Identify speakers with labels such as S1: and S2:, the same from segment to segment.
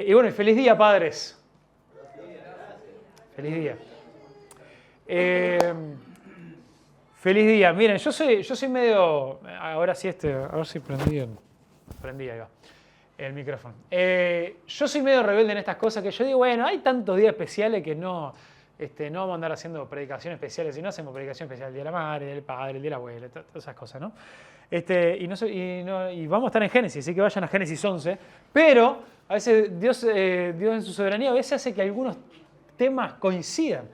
S1: Y bueno, feliz día, padres. Feliz día. Feliz día. Miren, yo soy medio... Ahora sí a ver si prendí, ahí va, el micrófono. Yo soy medio rebelde en estas cosas que yo digo, bueno, hay tantos días especiales que no vamos a andar haciendo predicaciones especiales, si no hacemos predicación especial el día de la madre, el día del padre, el día de la abuela, todas esas cosas, ¿no? Y vamos a estar en Génesis, así que vayan a Génesis 11, pero a veces Dios en su soberanía a veces hace que algunos temas coincidan,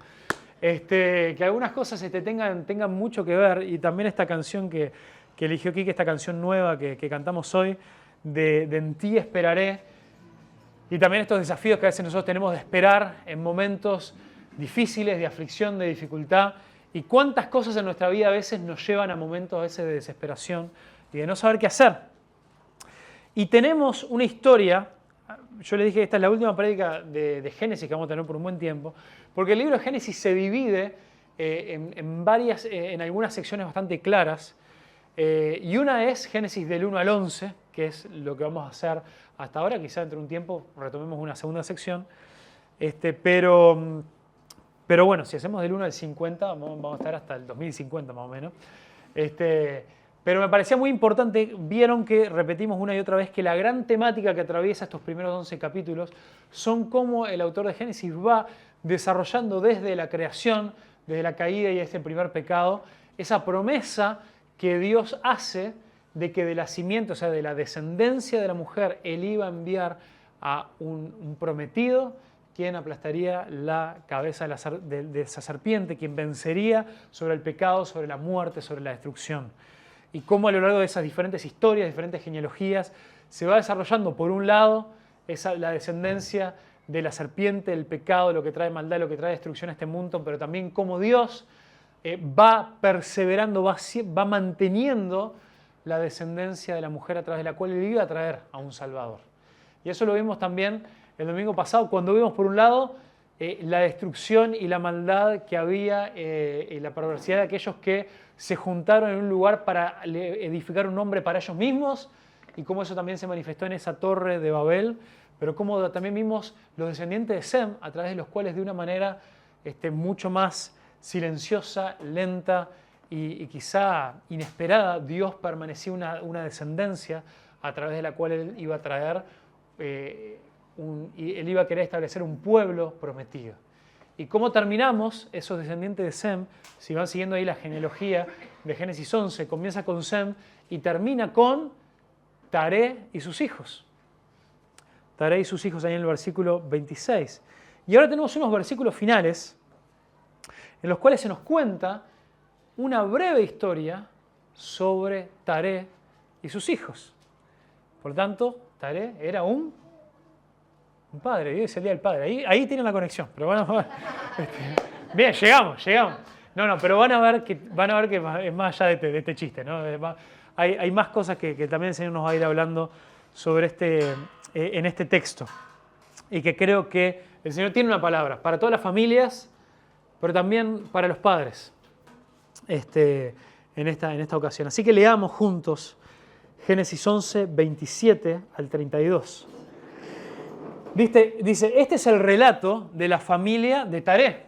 S1: que algunas cosas tengan mucho que ver, y también esta canción que eligió Kike, esta canción nueva que cantamos hoy, de En ti esperaré, y también estos desafíos que a veces nosotros tenemos de esperar en momentos difíciles, de aflicción, de dificultad, y cuántas cosas en nuestra vida a veces nos llevan a momentos a veces de desesperación y de no saber qué hacer. Y tenemos una historia, yo les dije que esta es la última prédica de Génesis que vamos a tener por un buen tiempo, porque el libro de Génesis se divide en algunas secciones bastante claras, y una es Génesis del 1 al 11, que es lo que vamos a hacer hasta ahora, quizá dentro de un tiempo retomemos una segunda sección, pero bueno, si hacemos del 1 al 50, vamos a estar hasta el 2050 más o menos. Pero me parecía muy importante, vieron que repetimos una y otra vez que la gran temática que atraviesa estos primeros 11 capítulos son cómo el autor de Génesis va desarrollando desde la creación, desde la caída y este primer pecado, esa promesa que Dios hace de que de la simiente, o sea, de la descendencia de la mujer, Él iba a enviar a un prometido, quien aplastaría la cabeza de esa serpiente, quien vencería sobre el pecado, sobre la muerte, sobre la destrucción. Y cómo a lo largo de esas diferentes historias, diferentes genealogías, se va desarrollando, por un lado, la descendencia de la serpiente, el pecado, lo que trae maldad, lo que trae destrucción a este mundo, pero también cómo Dios va perseverando, va manteniendo la descendencia de la mujer a través de la cual Él iba a traer a un Salvador. Y eso lo vimos también el domingo pasado, cuando vimos por un lado la destrucción y la maldad que había, y la perversidad de aquellos que se juntaron en un lugar para edificar un nombre para ellos mismos, y cómo eso también se manifestó en esa torre de Babel, pero cómo también vimos los descendientes de Sem, a través de los cuales de una manera mucho más silenciosa, lenta y quizá inesperada, Dios permanecía una descendencia a través de la cual Él iba a traer y Él iba a querer establecer un pueblo prometido. ¿Y cómo terminamos esos descendientes de Sem? Si van siguiendo ahí la genealogía de Génesis 11, comienza con Sem y termina con Taré y sus hijos. Taré y sus hijos ahí en el versículo 26. Y ahora tenemos unos versículos finales en los cuales se nos cuenta una breve historia sobre Taré y sus hijos. Por lo tanto, Taré era un padre, Dios es el día del padre. Ahí tienen la conexión. Pero van a ver. Bien, llegamos. No, pero van a ver que es más allá de este chiste, ¿no? Hay más cosas que también el Señor nos va a ir hablando sobre en este texto. Y que creo que el Señor tiene una palabra para todas las familias, pero también para los padres en esta ocasión. Así que leamos juntos Génesis 11, 27 al 32. Dice, este es el relato de la familia de Taré.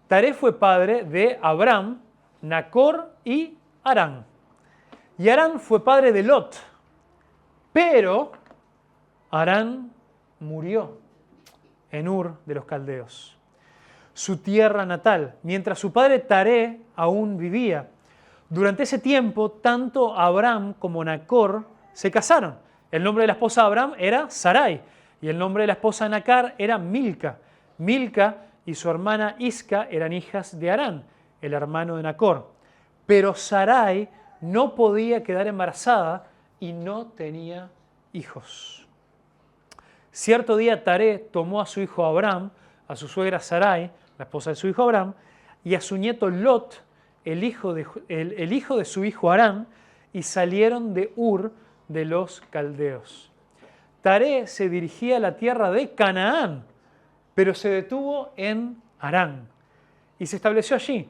S1: Taré fue padre de Abram, Nacor y Harán. Y Harán fue padre de Lot. Pero Harán murió en Ur de los Caldeos, su tierra natal, mientras su padre Taré aún vivía. Durante ese tiempo, tanto Abram como Nacor se casaron. El nombre de la esposa de Abram era Sarai, y el nombre de la esposa de Nacor era Milca. Milca y su hermana Isca eran hijas de Harán, el hermano de Nacor. Pero Sarai no podía quedar embarazada y no tenía hijos. Cierto día Taré tomó a su hijo Abram, a su suegra Sarai, la esposa de su hijo Abram, y a su nieto Lot, el hijo de su hijo Harán, y salieron de Ur de los Caldeos. Taré se dirigía a la tierra de Canaán, pero se detuvo en Harán y se estableció allí.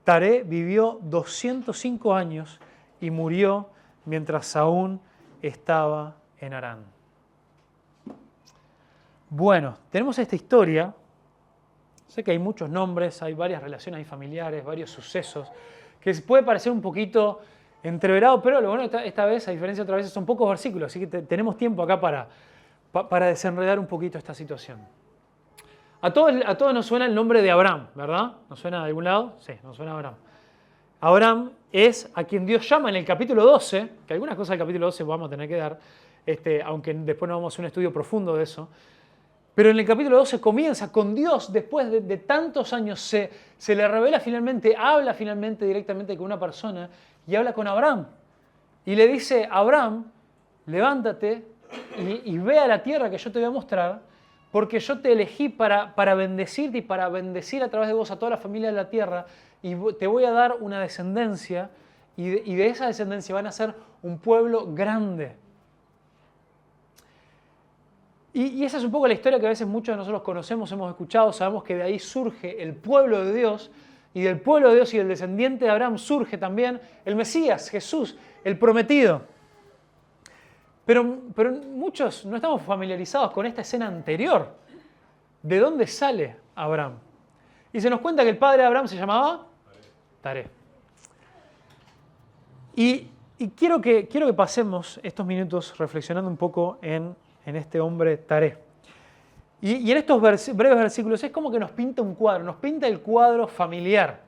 S1: Taré vivió 205 años y murió mientras aún estaba en Harán. Bueno, tenemos esta historia. Sé que hay muchos nombres, hay varias relaciones ahí familiares, varios sucesos, que puede parecer un poquito entreverado, pero lo bueno esta vez, a diferencia de otras veces, son pocos versículos, así que tenemos tiempo acá para desenredar un poquito esta situación. A todos nos suena el nombre de Abraham, ¿verdad? ¿Nos suena de algún lado? Sí, nos suena Abraham. Abraham es a quien Dios llama en el capítulo 12, que algunas cosas del capítulo 12 vamos a tener que dar, aunque después no vamos a hacer un estudio profundo de eso. Pero en el capítulo 12 comienza con Dios, después de tantos años, se le revela finalmente, habla finalmente directamente con una persona y habla con Abraham. Y le dice, Abraham, levántate y ve a la tierra que yo te voy a mostrar, porque yo te elegí para bendecirte y para bendecir a través de vos a toda la familia de la tierra, y te voy a dar una descendencia, y de esa descendencia van a ser un pueblo grande. Y esa es un poco la historia que a veces muchos de nosotros conocemos, hemos escuchado, sabemos que de ahí surge el pueblo de Dios, y del pueblo de Dios y del descendiente de Abraham surge también el Mesías, Jesús, el prometido. Pero muchos no estamos familiarizados con esta escena anterior. ¿De dónde sale Abraham? Y se nos cuenta que el padre de Abraham se llamaba Taré. Y quiero que pasemos estos minutos reflexionando un poco en este hombre Taré. Y en estos breves versículos es como que nos pinta un cuadro, nos pinta el cuadro familiar.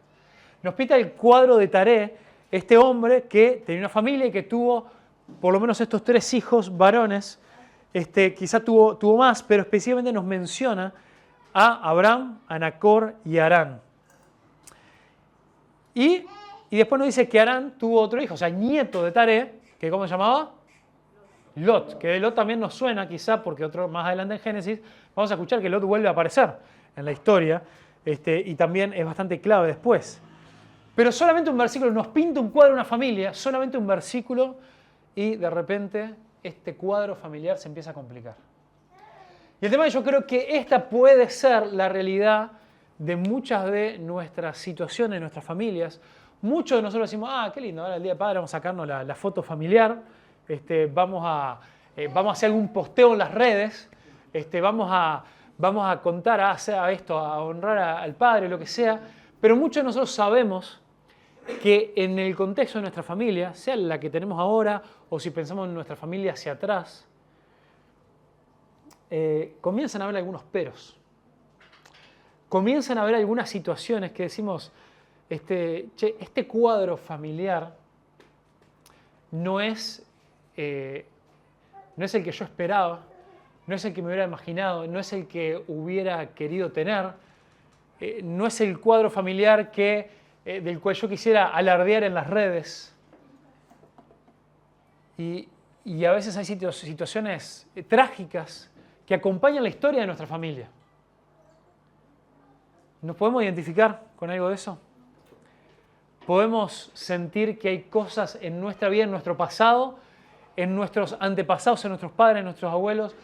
S1: Nos pinta el cuadro de Taré, este hombre que tenía una familia y que tuvo por lo menos estos 3 hijos varones, quizá tuvo más, pero específicamente nos menciona a Abraham, a Nacor y a Harán. Y después nos dice que Harán tuvo otro hijo, o sea, nieto de Taré, que ¿cómo se llamaba? Lot, que de Lot también nos suena quizá, porque más adelante en Génesis vamos a escuchar que Lot vuelve a aparecer en la historia, y también es bastante clave después. Pero solamente un versículo nos pinta un cuadro de una familia, solamente un versículo, y de repente este cuadro familiar se empieza a complicar. Y el tema es que yo creo que esta puede ser la realidad de muchas de nuestras situaciones, de nuestras familias. Muchos de nosotros decimos, qué lindo, ahora el Día del Padre vamos a sacarnos la foto familiar, vamos a hacer algún posteo en las redes, vamos a contar, a hacer esto, a honrar al Padre, lo que sea. Pero muchos de nosotros sabemos que en el contexto de nuestra familia, sea la que tenemos ahora o si pensamos en nuestra familia hacia atrás, comienzan a haber algunos peros. Comienzan a haber algunas situaciones que decimos, este cuadro familiar no es el que yo esperaba, no es el que me hubiera imaginado, no es el que hubiera querido tener, no es el cuadro familiar del cual yo quisiera alardear en las redes. Y a veces hay situaciones trágicas que acompañan la historia de nuestra familia. ¿Nos podemos identificar con algo de eso? Podemos sentir que hay cosas en nuestra vida, en nuestro pasado, en nuestros antepasados, en nuestros padres, en nuestros abuelos,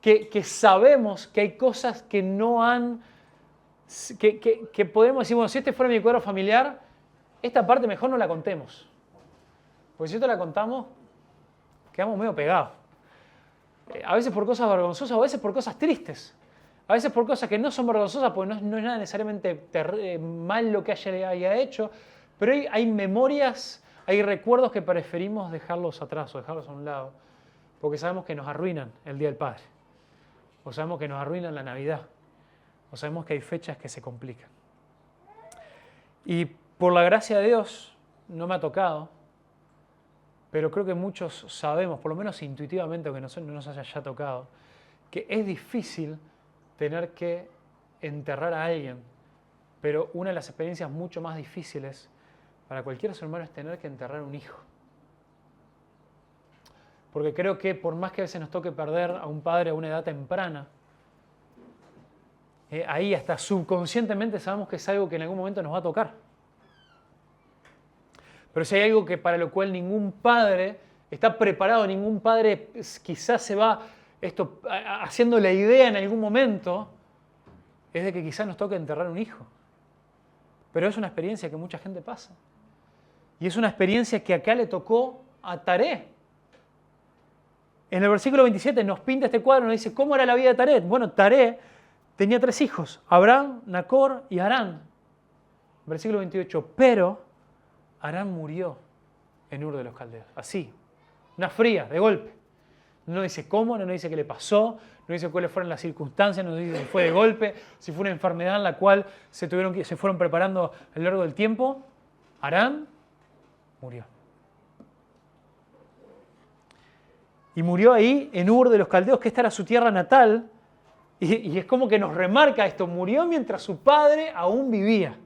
S1: que sabemos que hay cosas que no han... Que podemos decir, bueno, si este fuera mi cuadro familiar, esta parte mejor no la contemos. Porque si esto la contamos, quedamos medio pegados. A veces por cosas vergonzosas, a veces por cosas tristes. A veces por cosas que no son vergonzosas, porque no es nada necesariamente mal lo que haya hecho, pero hay memorias, hay recuerdos que preferimos dejarlos atrás o dejarlos a un lado, porque sabemos que nos arruinan el Día del Padre, o sabemos que nos arruinan la Navidad, o sabemos que hay fechas que se complican. Y por la gracia de Dios no me ha tocado, pero creo que muchos sabemos, por lo menos intuitivamente, aunque no nos haya ya tocado, que es difícil tener que enterrar a alguien, pero una de las experiencias mucho más difíciles para cualquier ser humano es tener que enterrar un hijo. Porque creo que por más que a veces nos toque perder a un padre a una edad temprana, ahí hasta subconscientemente sabemos que es algo que en algún momento nos va a tocar. Pero si hay algo que para lo cual ningún padre está preparado, ningún padre quizás se va haciendo la idea en algún momento, es de que quizás nos toque enterrar un hijo. Pero es una experiencia que mucha gente pasa. Y es una experiencia que acá le tocó a Taré. En el versículo 27 nos pinta este cuadro, nos dice, ¿cómo era la vida de Taré? Bueno, Taré tenía 3 hijos, Abraham, Nacor y Harán. Versículo 28, pero Harán murió en Ur de los Caldeos, así, una fría, de golpe. No dice cómo, no dice qué le pasó, no dice cuáles fueron las circunstancias, no dice si fue de golpe, si fue una enfermedad en la cual se fueron preparando a lo largo del tiempo. Harán murió. Y murió ahí en Ur de los Caldeos, que esta era su tierra natal, y es como que nos remarca esto, murió mientras su padre aún vivía.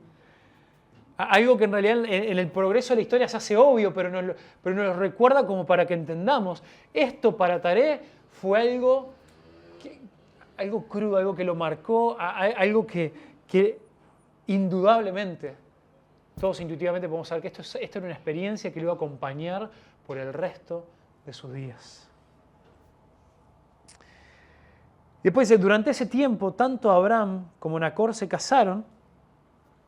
S1: Algo que en realidad en el progreso de la historia se hace obvio, pero nos lo recuerda como para que entendamos. Esto para Taré fue algo crudo, algo que lo marcó, algo que indudablemente, todos intuitivamente podemos saber que esto era una experiencia que lo iba a acompañar por el resto de sus días. Después, durante ese tiempo, tanto Abraham como Nacor se casaron,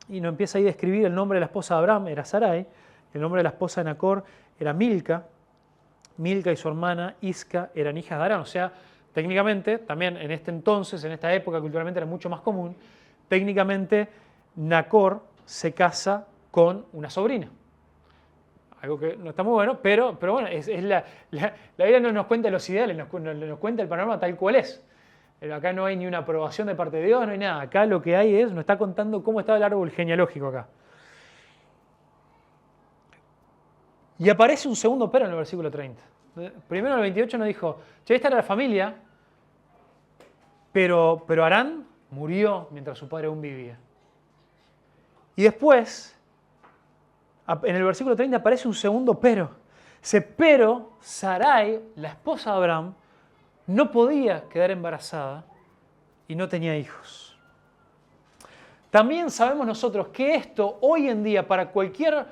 S1: y nos empieza ahí a describir el nombre de la esposa de Abraham, era Sarai, el nombre de la esposa de Nacor era Milca, Milca y su hermana Isca eran hijas de Harán, o sea, técnicamente, también en este entonces, en esta época culturalmente era mucho más común, técnicamente Nacor se casa con una sobrina. Algo que no está muy bueno, pero bueno, la Biblia no nos cuenta los ideales, nos cuenta el panorama tal cual es. Acá no hay ni una aprobación de parte de Dios, no hay nada. Acá lo que hay nos está contando cómo estaba el árbol genealógico acá. Y aparece un segundo pero en el versículo 30. Primero en el 28 nos dijo, che, esta era la familia, pero Harán murió mientras su padre aún vivía. Y después, en el versículo 30 aparece un segundo pero. Pero Sarai, la esposa de Abraham, no podía quedar embarazada y no tenía hijos. También sabemos nosotros que esto hoy en día para cualquier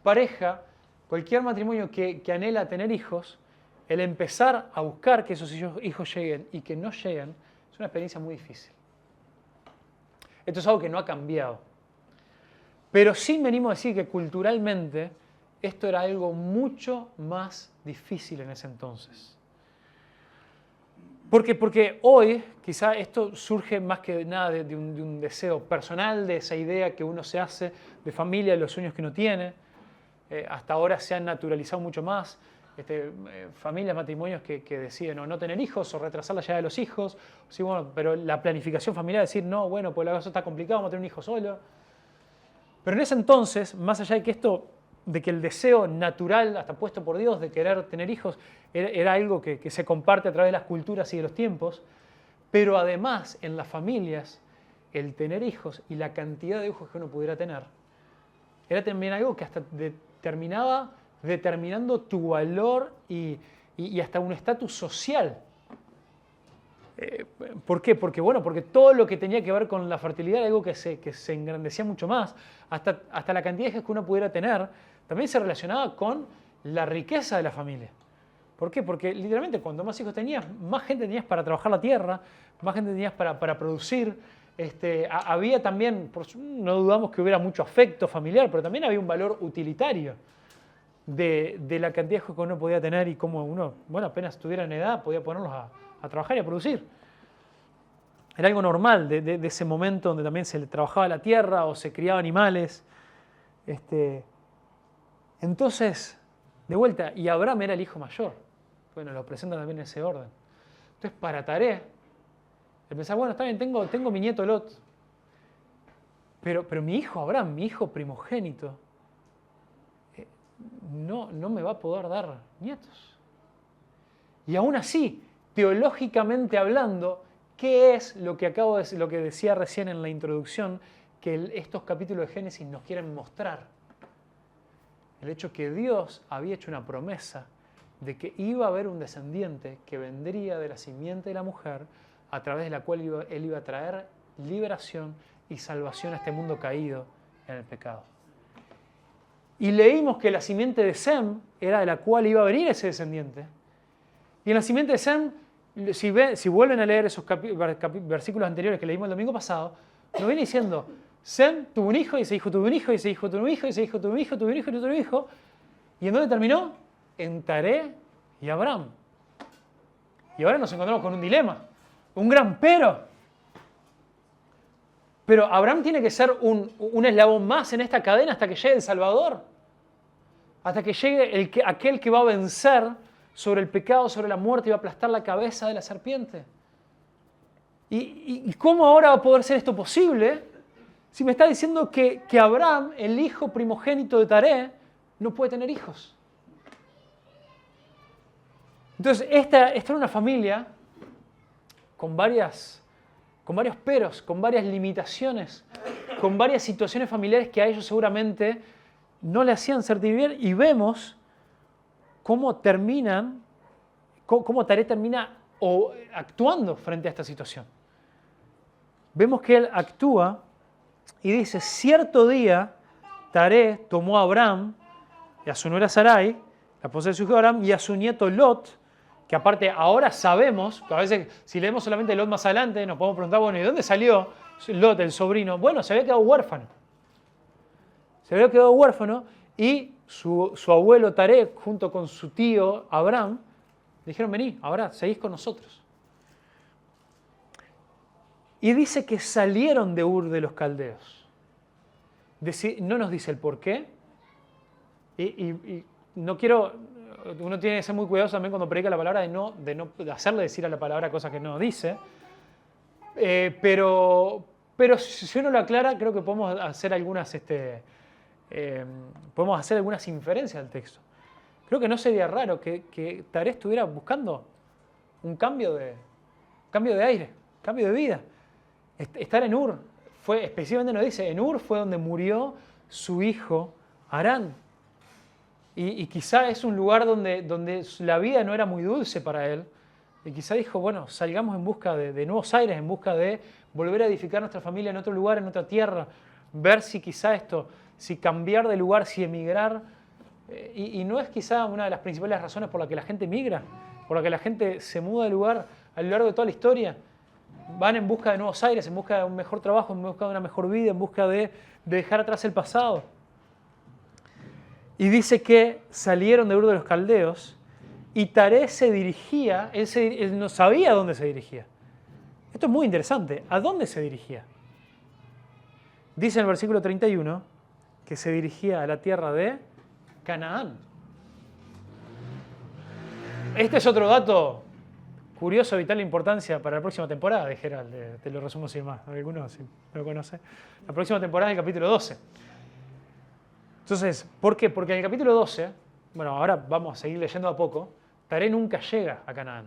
S1: pareja, cualquier matrimonio que anhela tener hijos, el empezar a buscar que esos hijos lleguen y que no lleguen es una experiencia muy difícil. Esto es algo que no ha cambiado. Pero sí venimos a decir que culturalmente esto era algo mucho más difícil en ese entonces. Porque hoy quizá esto surge más que nada de un deseo personal, de esa idea que uno se hace de familia, de los sueños que uno tiene. Hasta ahora se han naturalizado mucho más familias, matrimonios que deciden o no tener hijos o retrasar la llegada de los hijos. Sí, bueno, pero la planificación familiar, decir, no, bueno, pues la cosa está complicada, vamos a tener un hijo solo. Pero en ese entonces, más allá de que el deseo natural, hasta puesto por Dios, de querer tener hijos, era algo que se comparte a través de las culturas y de los tiempos, pero además en las familias, el tener hijos y la cantidad de hijos que uno pudiera tener, era también algo que hasta terminaba determinando tu valor y hasta un estatus social. ¿Por qué? Porque todo lo que tenía que ver con la fertilidad era algo que se engrandecía mucho más. Hasta la cantidad de hijos que uno pudiera tener también se relacionaba con la riqueza de la familia. ¿Por qué? Porque literalmente cuanto más hijos tenías, más gente tenías para trabajar la tierra, más gente tenías para producir. Había también, no dudamos que hubiera mucho afecto familiar, pero también había un valor utilitario de la cantidad de hijos que uno podía tener y cómo uno, apenas tuviera en edad, podía ponerlos a trabajar y a producir. Era algo normal de ese momento donde también se le trabajaba la tierra o se criaba animales. Entonces, de vuelta, y Abraham era el hijo mayor. Bueno, lo presenta también en ese orden. Entonces, para Taré, el pensar, bueno, está bien, tengo mi nieto Lot, pero mi hijo Abraham, mi hijo primogénito, no me va a poder dar nietos. Y aún así, teológicamente hablando, ¿qué es lo que lo que decía recién en la introducción, que estos capítulos de Génesis nos quieren mostrar? El hecho que Dios había hecho una promesa de que iba a haber un descendiente que vendría de la simiente de la mujer, a través de la cual él iba a traer liberación y salvación a este mundo caído en el pecado. Y leímos que la simiente de Sem era de la cual iba a venir ese descendiente. Y en la simiente de Sem, si vuelven a leer esos versículos anteriores que leímos el domingo pasado, nos viene diciendo, Sem tuvo un hijo, y ese hijo tuvo un hijo, y ese hijo tuvo un hijo, y ese hijo tuvo un hijo, tuvo un hijo, y tuvo un hijo. ¿Y en dónde terminó? En Taré y Abraham. Y ahora nos encontramos con un dilema, un gran pero. Pero Abraham tiene que ser un eslabón más en esta cadena hasta que llegue el Salvador. Hasta que llegue aquel que va a vencer sobre el pecado, sobre la muerte y va a aplastar la cabeza de la serpiente. ¿Y cómo ahora va a poder ser esto posible? Si me está diciendo que Abraham, el hijo primogénito de Taré, no puede tener hijos. Entonces, esta era una familia con varios peros, con varias limitaciones, con varias situaciones familiares que a ellos seguramente no le hacían sentir bien, y vemos cómo Taré termina actuando frente a esta situación. Vemos que él actúa y dice: cierto día Taré tomó a Abraham y a su nuera Sarai, la esposa de su hijo Abraham, y a su nieto Lot, que aparte ahora sabemos, a veces si leemos solamente Lot más adelante nos podemos preguntar, bueno, ¿y dónde salió Lot, el sobrino? Bueno, se había quedado huérfano. Se había quedado huérfano y su abuelo Taré, junto con su tío Abraham, dijeron: vení, ahora seguís con nosotros. Y dice que salieron de Ur de los Caldeos. No nos dice el por qué. Y no quiero... Uno tiene que ser muy cuidadoso también cuando predica la palabra de no hacerle decir a la palabra cosas que no dice. Pero si uno lo aclara, creo que podemos hacer algunas inferencias del texto. Creo que no sería raro que Taré estuviera buscando un cambio de aire, cambio de vida. Estar en Ur, específicamente nos dice, en Ur fue donde murió su hijo Harán. Y quizá es un lugar donde la vida no era muy dulce para él. Y quizá dijo, bueno, salgamos en busca de nuevos aires, en busca de volver a edificar nuestra familia en otro lugar, en otra tierra. Ver si quizá si cambiar de lugar, si emigrar. Y no es quizá una de las principales razones por la que la gente migra, por la que la gente se muda de lugar a lo largo de toda la historia. Van en busca de nuevos aires, en busca de un mejor trabajo, en busca de una mejor vida, en busca de dejar atrás el pasado. Y dice que salieron de Ur de los Caldeos y Taré se dirigía, él no sabía a dónde se dirigía. Esto es muy interesante. ¿A dónde se dirigía? Dice en el versículo 31 que se dirigía a la tierra de Canaán. Este es otro dato curioso, de vital importancia para la próxima temporada de Gerald. Te lo resumo sin más. Algunos sí lo conocen. La próxima temporada es el capítulo 12. Entonces, ¿por qué? Porque en el capítulo 12, bueno, ahora vamos a seguir leyendo a poco, Taré nunca llega a Canaán.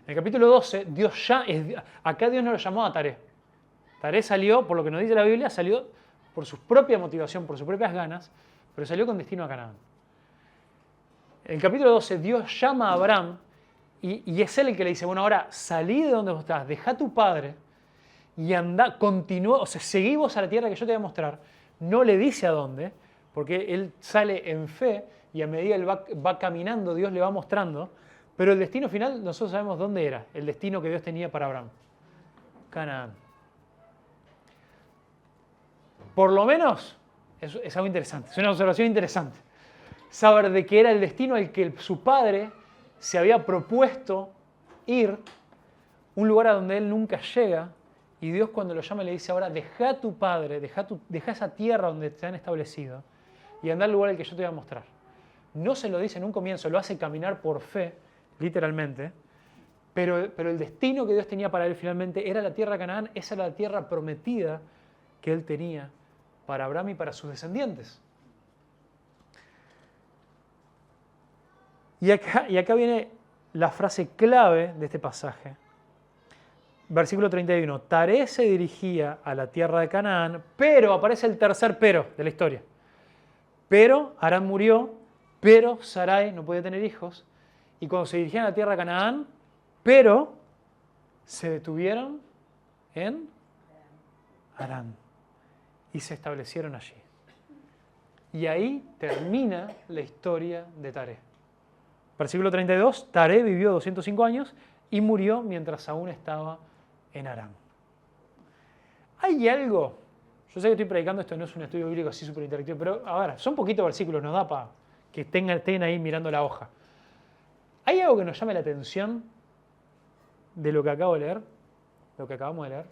S1: En el capítulo 12, acá Dios no lo llamó a Taré. Taré salió, por lo que nos dice la Biblia, salió por su propia motivación, por sus propias ganas, pero salió con destino a Canaán. En el capítulo 12, Dios llama a Abraham y es él el que le dice, bueno, ahora salí de donde vos estás, dejá a tu padre y anda, continúa, o sea, seguí vos a la tierra que yo te voy a mostrar. No le dice a dónde, porque él sale en fe y a medida él va caminando, Dios le va mostrando, pero el destino final nosotros sabemos dónde era, el destino que Dios tenía para Abraham. Canaán. Por lo menos, es algo interesante, es una observación interesante, saber de que era el destino al que su padre se había propuesto ir, un lugar a donde él nunca llega, y Dios cuando lo llama le dice, ahora deja a tu padre, deja esa tierra donde te han establecido, y anda al lugar al que yo te voy a mostrar. No se lo dice en un comienzo, lo hace caminar por fe, literalmente, pero el destino que Dios tenía para él finalmente era la tierra de Canaán, esa era la tierra prometida que él tenía para Abraham y para sus descendientes. Y acá viene la frase clave de este pasaje. Versículo 31. Taré se dirigía a la tierra de Canaán, pero aparece el tercer pero de la historia. Pero Harán murió, pero Sarai no podía tener hijos. Y cuando se dirigían a la tierra de Canaán, pero se detuvieron en Harán y se establecieron allí. Y ahí termina la historia de Taré. Versículo 32, Taré vivió 205 años y murió mientras aún estaba en Harán. Hay algo, yo sé que estoy predicando, esto no es un estudio bíblico así súper interactivo, pero a ver, son poquitos versículos, nos da para que estén ahí mirando la hoja. ¿Hay algo que nos llame la atención de lo que acabo de leer? Lo que acabamos de leer.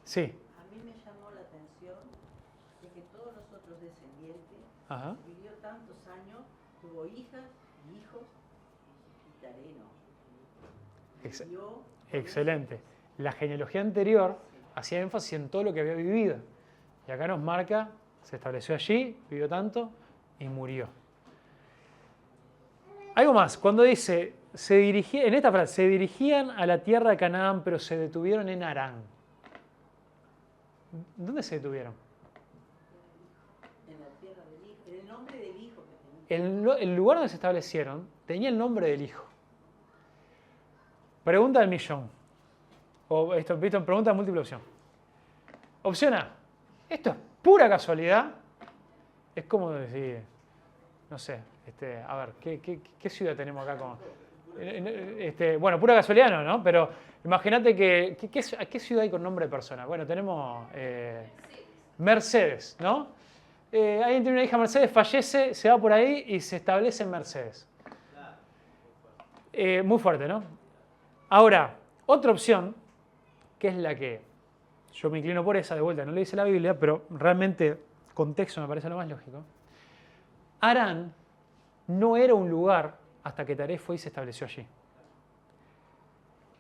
S1: Sí.
S2: A mí me llamó la atención de que todos los otros descendientes
S1: Ajá.
S2: vivió tantos años, tuvo hijas, hijos y Taré no.
S1: Excelente. La genealogía anterior hacía énfasis en todo lo que había vivido. Y acá nos marca, se estableció allí, vivió tanto y murió. Algo más, cuando dice, en esta frase, se dirigían a la tierra de Canaán, pero se detuvieron en Harán. ¿Dónde se detuvieron?
S2: En la tierra del hijo, en el nombre del hijo que tenía.
S1: El lugar donde se establecieron tenía el nombre del hijo. Pregunta del millón. O esto, ¿visto? Pregunta de múltiple opción. Opción A. Esto es pura casualidad. Es como decir, no sé, a ver, ¿qué ciudad tenemos acá con? Bueno, pura casualidad no, pero imagínate ¿qué ciudad hay con nombre de persona? Bueno, tenemos Mercedes, ¿no? Alguien tiene una hija Mercedes, fallece, se va por ahí y se establece en Mercedes. Muy fuerte, ¿no? Ahora, otra opción, que es la que yo me inclino por esa, de vuelta, no le dice la Biblia, pero realmente contexto me parece lo más lógico. Harán no era un lugar hasta que Taré fue y se estableció allí.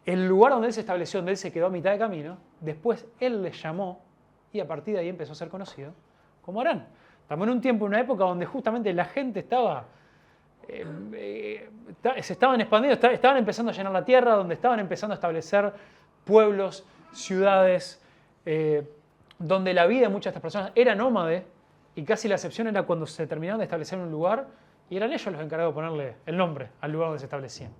S1: El lugar donde él se estableció, donde él se quedó a mitad de camino, después él le llamó y a partir de ahí empezó a ser conocido como Harán. Estamos en un tiempo, en una época donde justamente la gente se estaban expandiendo, estaban empezando a llenar la tierra, donde estaban empezando a establecer pueblos, ciudades, donde la vida de muchas de estas personas era nómade y casi la excepción era cuando se terminaban de establecer en un lugar y eran ellos los encargados de ponerle el nombre al lugar donde se establecían.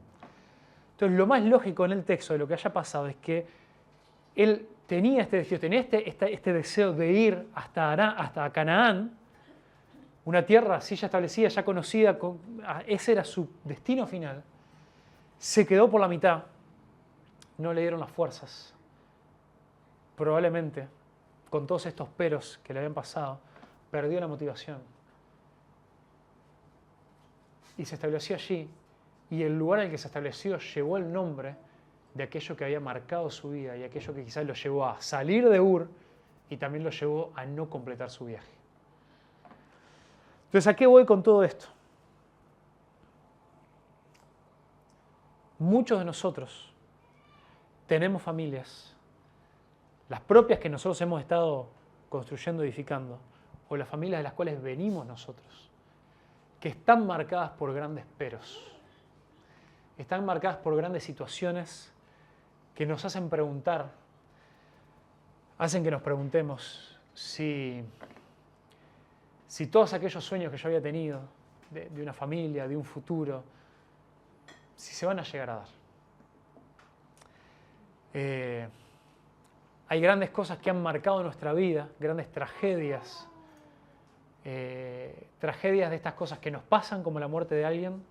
S1: Entonces, lo más lógico en el texto de lo que haya pasado es que él tenía este deseo, tenía este deseo de ir hasta Canaán, una tierra así ya establecida, ya conocida, ese era su destino final. Se quedó por la mitad, no le dieron las fuerzas. Probablemente, con todos estos peros que le habían pasado, perdió la motivación. Y se estableció allí, y el lugar en el que se estableció llevó el nombre de aquello que había marcado su vida y aquello que quizás lo llevó a salir de Ur y también lo llevó a no completar su viaje. Entonces, ¿a qué voy con todo esto? Muchos de nosotros tenemos familias, las propias que nosotros hemos estado construyendo, edificando, o las familias de las cuales venimos nosotros, que están marcadas por grandes peros, están marcadas por grandes situaciones que nos hacen preguntar, hacen que nos preguntemos si todos aquellos sueños que yo había tenido, de una familia, de un futuro, si se van a llegar a dar. Hay grandes cosas que han marcado nuestra vida, grandes tragedias, tragedias de estas cosas que nos pasan, como la muerte de alguien,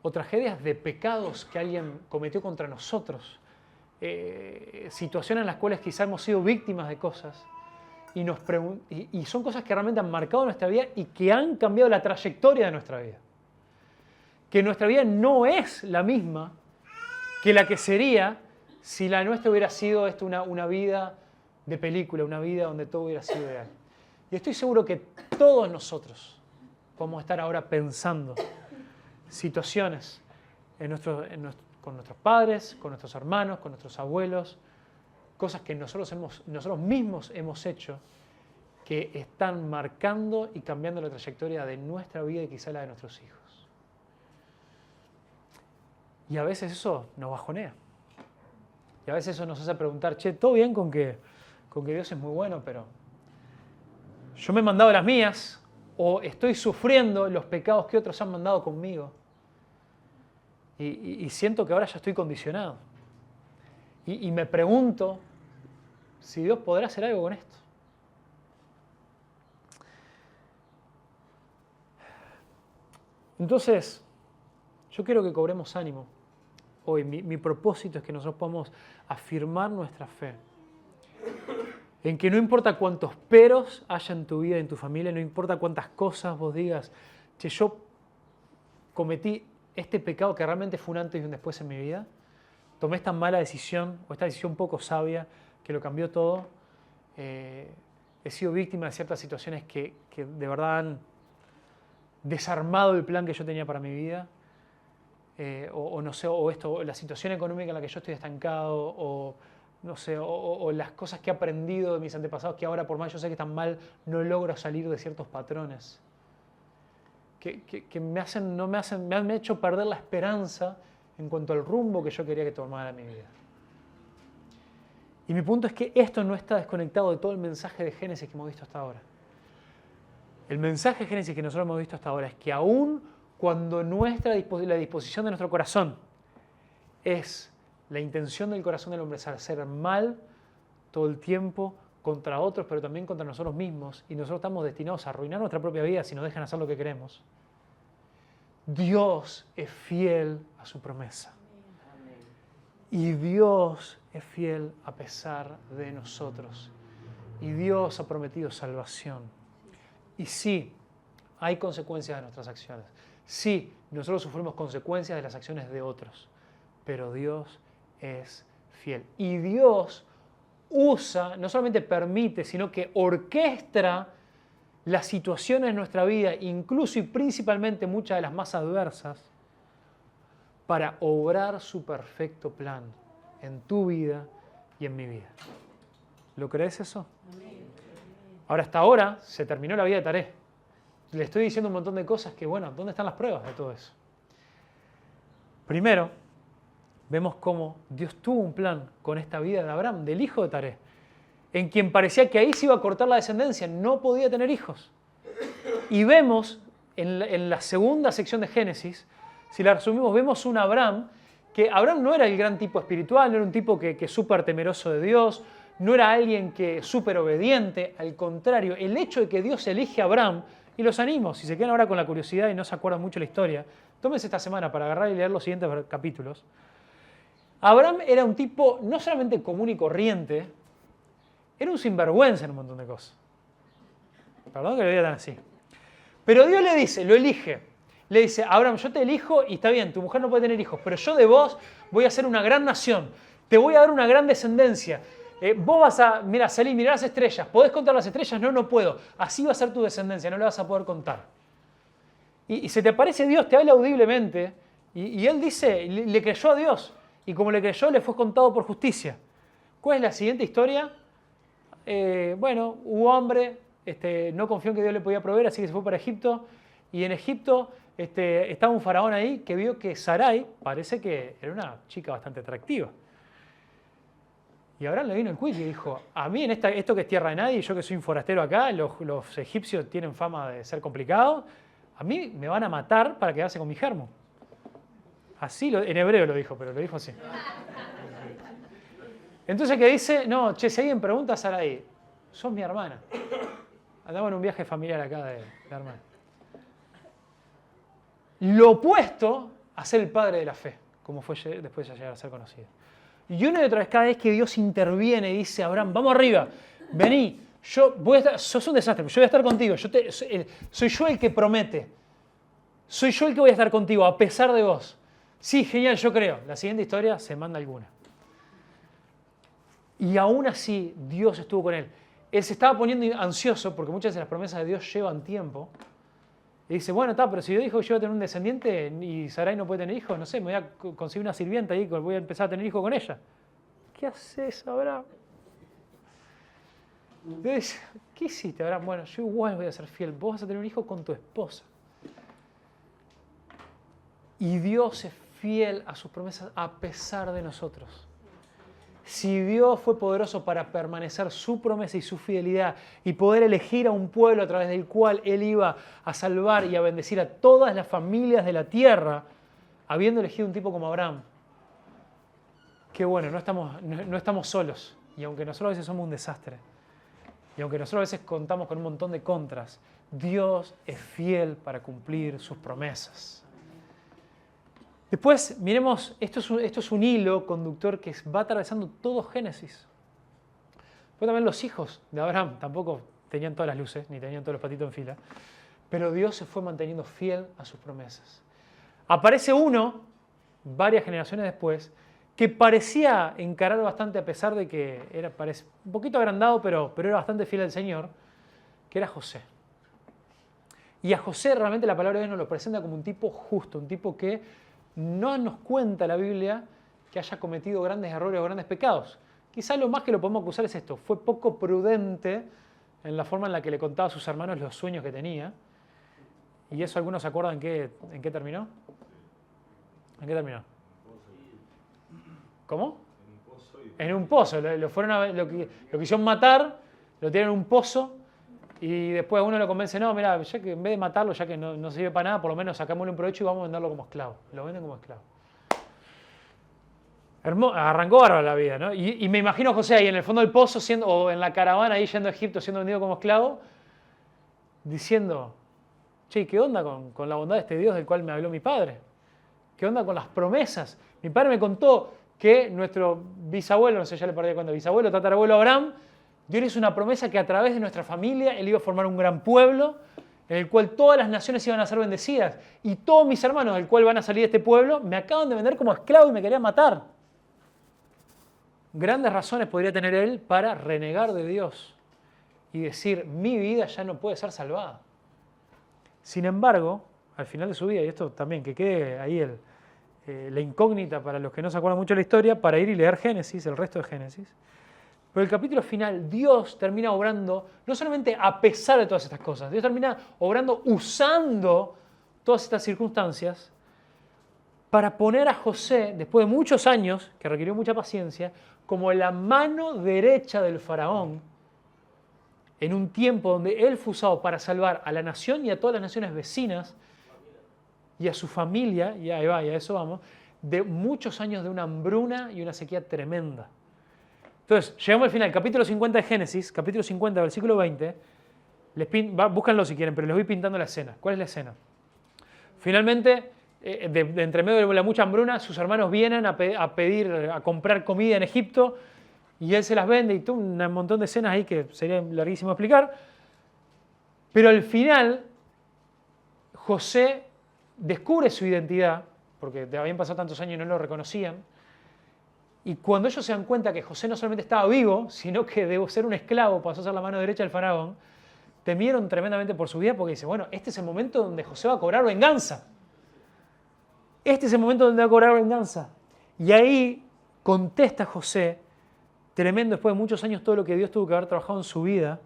S1: o tragedias de pecados que alguien cometió contra nosotros, situaciones en las cuales quizá hemos sido víctimas de cosas, y son cosas que realmente han marcado nuestra vida y que han cambiado la trayectoria de nuestra vida. Que nuestra vida no es la misma que la que sería si la nuestra hubiera sido una vida de película, una vida donde todo hubiera sido ideal. Y estoy seguro que todos nosotros podemos estar ahora pensando situaciones con nuestros padres, con nuestros hermanos, con nuestros abuelos, cosas que nosotros mismos hemos hecho que están marcando y cambiando la trayectoria de nuestra vida y quizá la de nuestros hijos. Y a veces eso nos bajonea. Y a veces eso nos hace preguntar, che, todo bien con que Dios es muy bueno, pero yo me he mandado las mías o estoy sufriendo los pecados que otros han mandado conmigo. Y siento que ahora ya estoy condicionado. Y me pregunto si Dios podrá hacer algo con esto. Entonces, yo quiero que cobremos ánimo. Hoy mi propósito es que nosotros podamos afirmar nuestra fe. En que no importa cuántos peros haya en tu vida, en tu familia, no importa cuántas cosas vos digas, che, yo cometí este pecado que realmente fue un antes y un después en mi vida, tomé esta mala decisión o esta decisión poco sabia que lo cambió todo. He sido víctima de ciertas situaciones que de verdad han desarmado el plan que yo tenía para mi vida. O no sé, o la situación económica en la que yo estoy estancado, o no sé, o las cosas que he aprendido de mis antepasados que ahora, por más yo sé que están mal, no logro salir de ciertos patrones que me han hecho perder la esperanza en cuanto al rumbo que yo quería que tomara mi vida. Y mi punto es que esto no está desconectado de todo el mensaje de Génesis que hemos visto hasta ahora. El mensaje de Génesis que nosotros hemos visto hasta ahora es que aún cuando la disposición de nuestro corazón es la intención del corazón del hombre es hacer mal todo el tiempo contra otros, pero también contra nosotros mismos, y nosotros estamos destinados a arruinar nuestra propia vida si nos dejan hacer lo que queremos, Dios es fiel a su promesa. Y Dios es fiel a pesar de nosotros. Y Dios ha prometido salvación. Y sí, hay consecuencias de nuestras acciones. Sí, nosotros sufrimos consecuencias de las acciones de otros. Pero Dios es fiel. Y Dios usa, no solamente permite, sino que orquestra las situaciones de nuestra vida, incluso y principalmente muchas de las más adversas, para obrar su perfecto plan en tu vida y en mi vida. ¿Lo crees eso? Ahora, hasta ahora se terminó la vida de Taré. Le estoy diciendo un montón de cosas que, bueno, ¿dónde están las pruebas de todo eso? Primero, vemos cómo Dios tuvo un plan con esta vida de Abraham, del hijo de Taré, en quien parecía que ahí se iba a cortar la descendencia, no podía tener hijos. Y vemos en la segunda sección de Génesis, si la resumimos, vemos un Abraham, que Abraham no era el gran tipo espiritual, no era un tipo que es súper temeroso de Dios, no era alguien que súper obediente, al contrario, el hecho de que Dios elige a Abraham, y los animo, si se quedan ahora con la curiosidad y no se acuerdan mucho la historia, tómense esta semana para agarrar y leer los siguientes capítulos. Abraham era un tipo no solamente común y corriente, era un sinvergüenza en un montón de cosas. Perdón que lo diga tan así. Pero Dios le dice, lo elige. Le dice, Abraham, yo te elijo y está bien, tu mujer no puede tener hijos, pero yo de vos voy a ser una gran nación. Te voy a dar una gran descendencia. Vos vas a, mira, salir, mirar las estrellas. ¿Podés contar las estrellas? No, no puedo. Así va a ser tu descendencia, no la vas a poder contar. Y se te aparece Dios, te habla audiblemente, y él dice, le creyó a Dios. Y como le creyó, le fue contado por justicia. ¿Cuál es la siguiente historia? Bueno, hubo hambre, no confió en que Dios le podía proveer, así que se fue para Egipto. Y en Egipto estaba un faraón ahí que vio que Sarai parece que era una chica bastante atractiva. Y Abraham le vino el quick y dijo, a mí en esto que es tierra de nadie, yo que soy un forastero acá, los egipcios tienen fama de ser complicados, a mí me van a matar para quedarse con mi germo. Así, en hebreo lo dijo, pero lo dijo así. Entonces, ¿qué dice? No, che, si alguien pregunta a Sarai, sos mi hermana. Andamos en un viaje familiar acá de hermana. Lo opuesto a ser el padre de la fe, como fue después de llegar a ser conocido. Y una y otra vez, cada vez que Dios interviene y dice, Abraham, vamos arriba, vení, sos un desastre, yo voy a estar contigo, soy yo el que promete, soy yo el que voy a estar contigo, a pesar de vos. Sí, genial, yo creo. La siguiente historia se manda alguna. Y aún así, Dios estuvo con él. Él se estaba poniendo ansioso, porque muchas de las promesas de Dios llevan tiempo. Y dice, bueno, pero si yo dijo que yo iba a tener un descendiente y Sarai no puede tener hijos, no sé, me voy a conseguir una sirvienta ahí, voy a empezar a tener hijos con ella. ¿Qué haces, Abraham? Entonces, ¿qué hiciste, Abraham? Bueno, yo igual voy a ser fiel. Vos vas a tener un hijo con tu esposa. Y Dios es fiel a sus promesas a pesar de nosotros. Si Dios fue poderoso para permanecer su promesa y su fidelidad y poder elegir a un pueblo a través del cual Él iba a salvar y a bendecir a todas las familias de la tierra, habiendo elegido un tipo como Abraham, qué bueno, no estamos solos. Y aunque nosotros a veces somos un desastre, y aunque nosotros a veces contamos con un montón de contras, Dios es fiel para cumplir sus promesas. Después, miremos, esto es un hilo conductor que va atravesando todo Génesis. Pues también los hijos de Abraham tampoco tenían todas las luces, ni tenían todos los patitos en fila, pero Dios se fue manteniendo fiel a sus promesas. Aparece uno, varias generaciones después, que parecía encarar bastante, a pesar de que era un poquito agrandado, pero era bastante fiel al Señor, que era José. Y a José realmente la palabra de Dios nos lo presenta como un tipo justo, un tipo que no nos cuenta la Biblia que haya cometido grandes errores o grandes pecados. Quizás lo más que lo podemos acusar es esto: fue poco prudente en la forma en la que le contaba a sus hermanos los sueños que tenía. ¿Y eso algunos se acuerdan en qué terminó? ¿En qué terminó? ¿Cómo? En un pozo. Lo quisieron matar, lo tienen en un pozo y después uno lo convence: no, mira, ya que en vez de matarlo, ya que no sirve para nada, por lo menos sacámosle un provecho y vamos a venderlo como esclavo. Lo venden como esclavo. Arrancó bárbaro la vida, ¿no? Y me imagino a José ahí en el fondo del pozo, o en la caravana ahí yendo a Egipto, siendo vendido como esclavo, diciendo: che, ¿qué onda con la bondad de este Dios del cual me habló mi padre? ¿Qué onda con las promesas? Mi padre me contó que nuestro bisabuelo, no sé, ya le perdí cuenta, bisabuelo, tatarabuelo Abraham, Dios le hizo una promesa que a través de nuestra familia él iba a formar un gran pueblo en el cual todas las naciones iban a ser bendecidas. Y todos mis hermanos del cual van a salir de este pueblo me acaban de vender como esclavo y me querían matar. Grandes razones podría tener él para renegar de Dios y decir: mi vida ya no puede ser salvada. Sin embargo, al final de su vida, y esto también, que quede ahí la incógnita para los que no se acuerdan mucho de la historia, para ir y leer Génesis, el resto de Génesis. Pero el capítulo final, Dios termina obrando, no solamente a pesar de todas estas cosas, Dios termina obrando usando todas estas circunstancias para poner a José, después de muchos años, que requirió mucha paciencia, como la mano derecha del faraón, en un tiempo donde él fue usado para salvar a la nación y a todas las naciones vecinas y a su familia, y ahí va, y a eso vamos, de muchos años de una hambruna y una sequía tremenda. Entonces, llegamos al final, capítulo 50 de Génesis, capítulo 50, versículo 20, búscanlo si quieren, pero les voy pintando la escena. ¿Cuál es la escena? Finalmente, de entre medio de la mucha hambruna, sus hermanos vienen a comprar comida en Egipto, y él se las vende, y todo un montón de escenas ahí que sería larguísimo explicar. Pero al final, José descubre su identidad, porque habían pasado tantos años y no lo reconocían. Y cuando ellos se dan cuenta que José no solamente estaba vivo, sino que de ser un esclavo pasó a ser la mano derecha del faraón, temieron tremendamente por su vida, porque dice: bueno, este es el momento donde José va a cobrar venganza. Este es el momento donde va a cobrar venganza. Y ahí contesta José, tremendo, después de muchos años, todo lo que Dios tuvo que haber trabajado en su vida.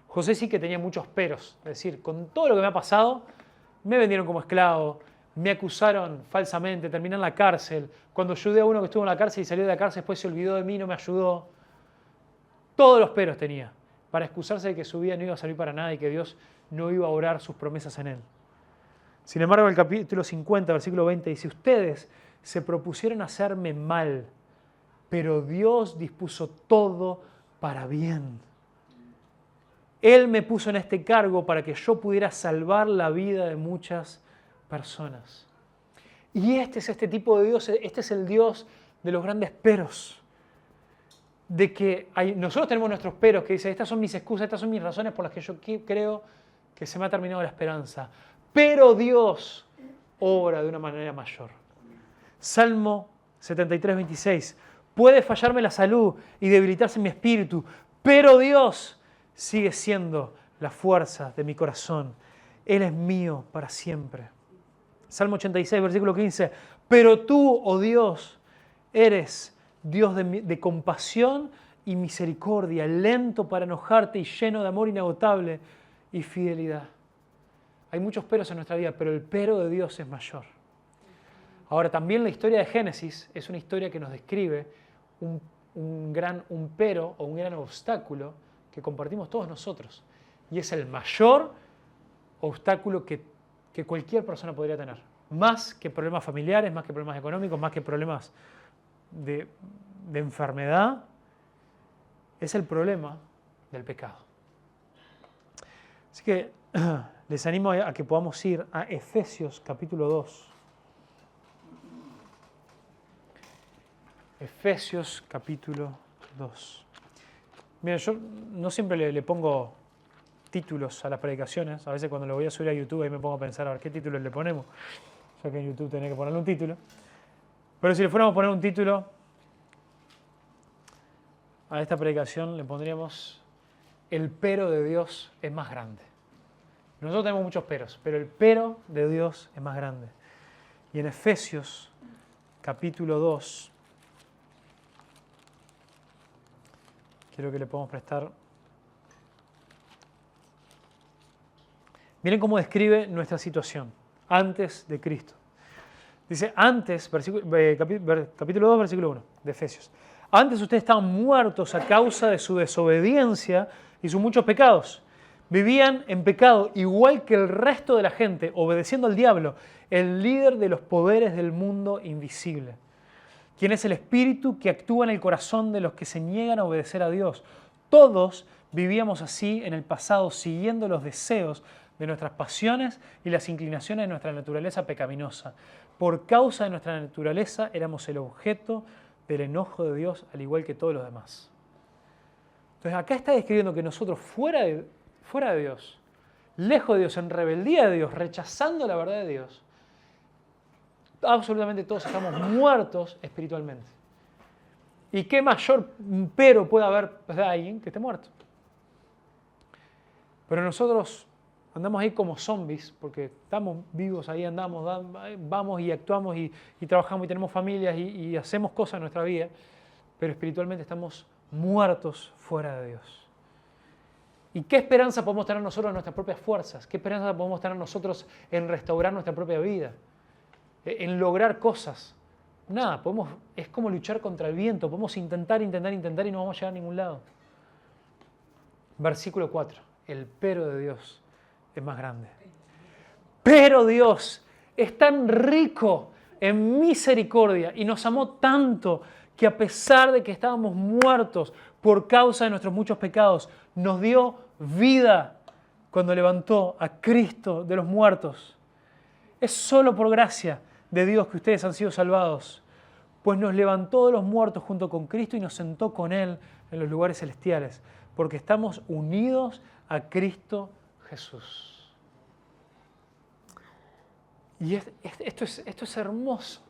S1: José sí que tenía muchos peros. Es decir, con todo lo que me ha pasado, me vendieron como esclavo, me acusaron falsamente, terminé en la cárcel. Cuando ayudé a uno que estuvo en la cárcel y salió de la cárcel, después se olvidó de mí, no me ayudó. Todos los peros tenía para excusarse de que su vida no iba a servir para nada y que Dios no iba a obrar sus promesas en él. Sin embargo, el capítulo 50, versículo 20, dice: ustedes se propusieron hacerme mal, pero Dios dispuso todo para bien. Él me puso en este cargo para que yo pudiera salvar la vida de muchas personas. Y este es este tipo de Dios, este es el Dios de los grandes peros. De que nosotros tenemos nuestros peros, que dicen: estas son mis excusas, estas son mis razones por las que yo creo que se me ha terminado la esperanza. Pero Dios obra de una manera mayor. Salmo 73, 26. Puede fallarme la salud y debilitarse mi espíritu, pero Dios sigue siendo la fuerza de mi corazón. Él es mío para siempre. Salmo 86, versículo 15. Pero tú, oh Dios, eres Dios de compasión y misericordia, lento para enojarte y lleno de amor inagotable y fidelidad. Hay muchos peros en nuestra vida, pero el pero de Dios es mayor. Ahora, también la historia de Génesis es una historia que nos describe un gran pero o un gran obstáculo que compartimos todos nosotros. Y es el mayor obstáculo que cualquier persona podría tener. Más que problemas familiares, más que problemas económicos, más que problemas de enfermedad, es el problema del pecado. Así que les animo a que podamos ir a Efesios capítulo 2. Efesios capítulo 2. Miren, yo no siempre le pongo títulos a las predicaciones. A veces cuando lo voy a subir a YouTube ahí me pongo a pensar a ver qué títulos le ponemos. Ya que en YouTube tenés que ponerle un título. Pero si le fuéramos a poner un título a esta predicación, le pondríamos: el pero de Dios es más grande. Nosotros tenemos muchos peros, pero el pero de Dios es más grande. Y en Efesios capítulo 2, quiero que le podamos prestar. Miren cómo describe nuestra situación antes de Cristo. Dice, antes, capítulo 2, versículo 1 de Efesios. Antes ustedes estaban muertos a causa de su desobediencia y sus muchos pecados. Vivían en pecado igual que el resto de la gente, obedeciendo al diablo, el líder de los poderes del mundo invisible, quien es el espíritu que actúa en el corazón de los que se niegan a obedecer a Dios. Todos vivíamos así en el pasado, siguiendo los deseos de nuestras pasiones y las inclinaciones de nuestra naturaleza pecaminosa. Por causa de nuestra naturaleza éramos el objeto del enojo de Dios, al igual que todos los demás. Entonces acá está describiendo que nosotros fuera de Dios, lejos de Dios, en rebeldía de Dios, rechazando la verdad de Dios, absolutamente todos estamos muertos espiritualmente. ¿Y qué mayor pero puede haber de alguien que esté muerto? Pero nosotros andamos ahí como zombies, porque estamos vivos, ahí andamos, vamos y actuamos y trabajamos y tenemos familias y hacemos cosas en nuestra vida, pero espiritualmente estamos muertos fuera de Dios. ¿Y qué esperanza podemos tener nosotros en nuestras propias fuerzas? ¿Qué esperanza podemos tener nosotros en restaurar nuestra propia vida? En lograr cosas. Nada, es como luchar contra el viento, podemos intentar y no vamos a llegar a ningún lado. Versículo 4, el pero de Dios es más grande. Pero Dios es tan rico en misericordia y nos amó tanto que a pesar de que estábamos muertos por causa de nuestros muchos pecados, nos dio vida cuando levantó a Cristo de los muertos. Es solo por gracia de Dios que ustedes han sido salvados, pues nos levantó de los muertos junto con Cristo y nos sentó con Él en los lugares celestiales, porque estamos unidos a Cristo Jesús. Y esto es hermoso.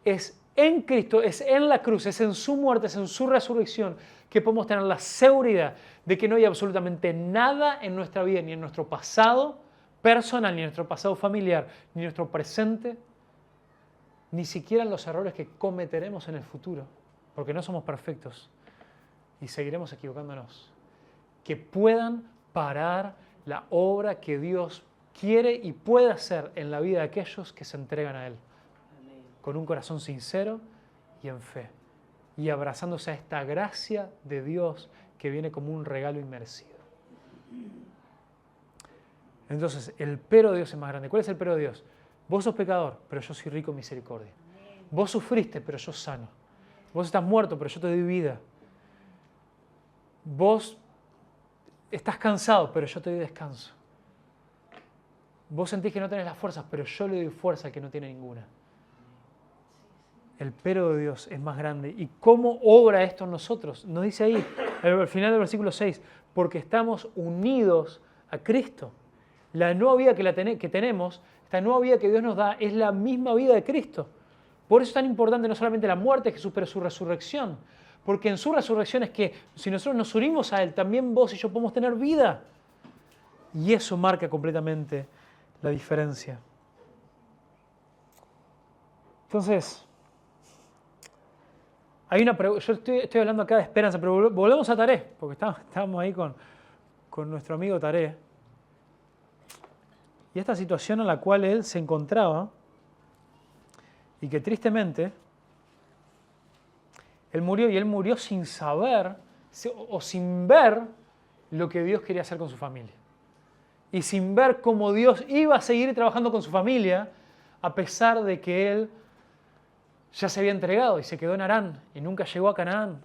S1: Es en Cristo, es en la cruz, es en su muerte, es en su resurrección que podemos tener la seguridad de que no hay absolutamente nada en nuestra vida, ni en nuestro pasado personal, ni en nuestro pasado familiar, ni en nuestro presente, ni siquiera en los errores que cometeremos en el futuro, porque no somos perfectos y seguiremos equivocándonos, que puedan parar la obra que Dios quiere y puede hacer en la vida de aquellos que se entregan a Él, con un corazón sincero y en fe, y abrazándose a esta gracia de Dios que viene como un regalo inmerecido. Entonces, el pero de Dios es más grande. ¿Cuál es el pero de Dios? Vos sos pecador, pero yo soy rico en misericordia. Vos sufriste, pero yo sano. Vos estás muerto, pero yo te doy vida. Vos estás cansado, pero yo te doy descanso. Vos sentís que no tenés las fuerzas, pero yo le doy fuerza al que no tiene ninguna. El pero de Dios es más grande. ¿Y cómo obra esto en nosotros? Nos dice ahí, al final del versículo 6, porque estamos unidos a Cristo. La nueva vida que tenemos, esta nueva vida que Dios nos da, es la misma vida de Cristo. Por eso es tan importante no solamente la muerte de Jesús, pero su resurrección. Porque en su resurrección es que si nosotros nos unimos a Él, también vos y yo podemos tener vida. Y eso marca completamente la diferencia. Entonces, hay una yo estoy hablando acá de esperanza, pero volvemos a Taré, porque estábamos ahí con nuestro amigo Taré. Y esta situación en la cual él se encontraba, y que tristemente, él murió sin saber o sin ver lo que Dios quería hacer con su familia. Y sin ver cómo Dios iba a seguir trabajando con su familia, a pesar de que él ya se había entregado y se quedó en Harán y nunca llegó a Canaán.